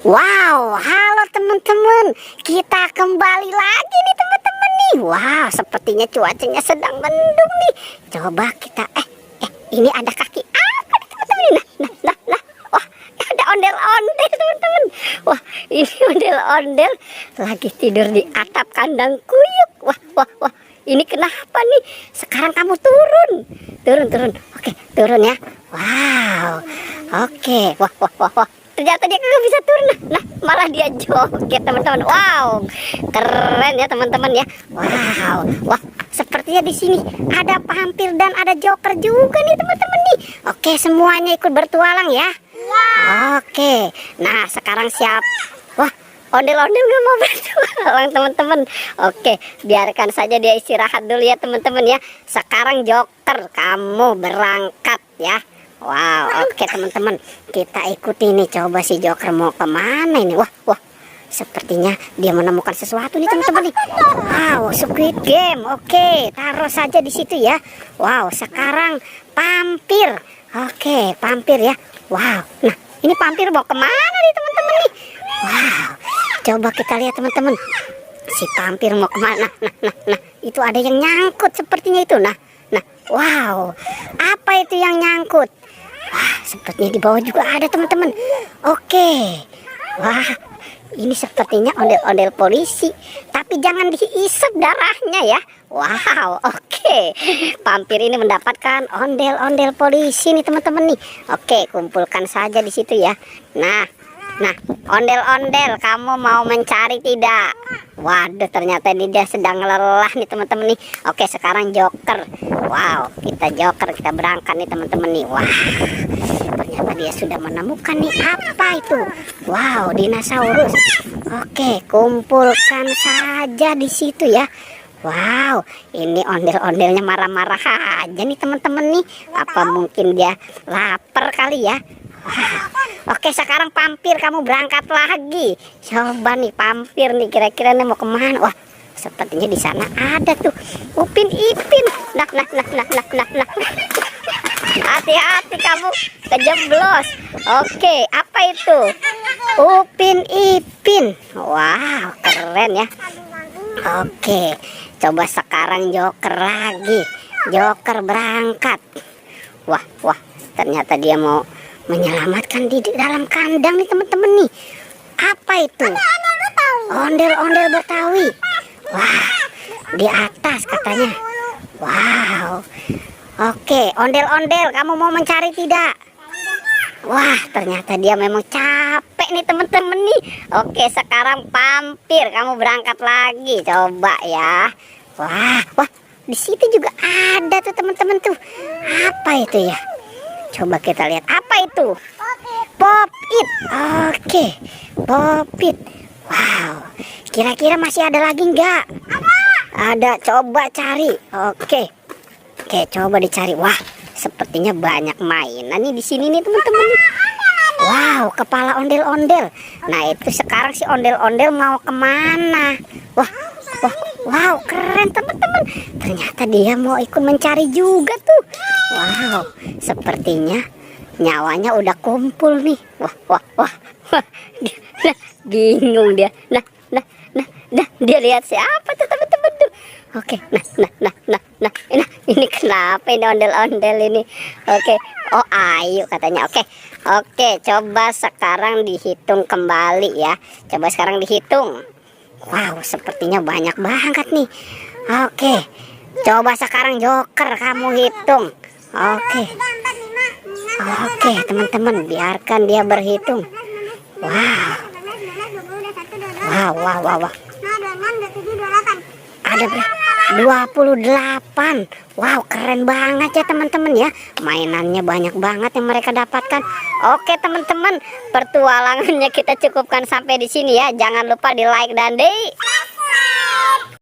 Wow, halo teman-teman. Kita kembali lagi nih teman-teman nih. Wow, sepertinya cuacanya sedang mendung nih. Coba kita ini ada kaki apa nih teman-teman? Nah. Wah, ada ondel-ondel teman-teman. Wah, ini ondel-ondel lagi tidur di atap kandang kuyuk. Wah. Ini kenapa nih? Sekarang kamu turun. Turun. Oke, turun ya. Wow. Oke. Wah. Ternyata dia nggak bisa turun. Nah, malah dia joget teman-teman. Wow, keren ya teman-teman ya. Wow, wah, sepertinya di sini ada vampir dan ada joker juga nih teman-teman nih. Oke, semuanya ikut bertualang ya. Oke, nah sekarang siap. Wah, ondel-ondel nggak mau bertualang teman-teman. Oke, biarkan saja dia istirahat dulu ya teman-teman ya. Sekarang joker, kamu berangkat ya. Wow, oke teman-teman, kita ikuti nih. Coba si Joker mau kemana ini? Wah, sepertinya dia menemukan sesuatu nih teman-teman nih. Wow, Squid Game. Oke, taruh saja di situ ya. Wow, sekarang vampir. Oke, vampir ya. Wow, nah ini vampir mau kemana nih teman-teman nih? Wow, coba kita lihat teman-teman. Si vampir mau kemana? Nah, itu ada yang nyangkut sepertinya itu. Nah, wow, apa itu yang nyangkut? Wah, sepertinya di bawah juga ada teman-teman. Oke. Wah, ini sepertinya ondel-ondel polisi. Tapi jangan diisep darahnya ya. Wow, oke. Vampir ini mendapatkan ondel-ondel polisi nih teman-teman nih. Oke, kumpulkan saja di situ ya. Nah, ondel-ondel, kamu mau mencari tidak? Waduh, ternyata dia sedang lelah nih teman-teman nih. Oke, sekarang joker. Wow, kita berangkat nih teman-teman nih. Wah, ternyata dia sudah menemukan nih apa itu. Wow, dinosaurus. Oke, kumpulkan saja di situ ya. Wow, ini ondel-ondelnya marah-marah aja nih teman-teman nih. Apa mungkin dia lapar kali ya? Oke, sekarang vampir, kamu berangkat lagi. Coba nih vampir nih, kira-kira nih mau kemana? Wah, sepertinya di sana ada tuh Upin Ipin. Nah. Hati-hati kamu kejeblos. Oke, apa itu? Upin Ipin. Wow, keren ya. Oke, coba sekarang joker lagi. Joker berangkat. Wah, ternyata dia mau menyelamatkan di dalam kandang nih teman-teman nih. Apa itu? Ondel-ondel Betawi. Wah, di atas katanya. Wow. Oke, ondel-ondel, kamu mau mencari tidak? Wah, ternyata dia memang capek nih teman-teman nih. Oke, sekarang vampir, kamu berangkat lagi. Coba ya. Wah, di situ juga ada tuh teman-teman tuh. Apa itu ya? Coba kita lihat, apa itu? Pop-it. Oke, Pop-it. Wow, kira-kira masih ada lagi nggak? Ada, coba cari. Oke, coba dicari. Wah, sepertinya banyak mainan nih di sini nih teman-teman. Wow, kepala ondel-ondel. Nah, itu sekarang si ondel-ondel mau kemana? Wow, keren teman-teman. Ternyata dia mau ikut mencari juga tuh. Wow, sepertinya nyawanya udah kumpul nih. Wah. Bingung dia. Nah, dia lihat siapa tuh teman-teman tuh. Oke, nah, ini kenapa ini ondel-ondel ini? Oke, oh Ayu katanya. Oke, coba sekarang dihitung kembali ya. Coba sekarang dihitung. Wow, sepertinya banyak banget nih. Oke, coba sekarang joker kamu hitung. Oke, teman-teman, biarkan dia berhitung. Wow. Ada berapa? 28. Wow, keren banget ya teman-teman ya. Mainannya banyak banget yang mereka dapatkan. Oke teman-teman, pertualangannya kita cukupkan sampai di sini ya. Jangan lupa di like dan di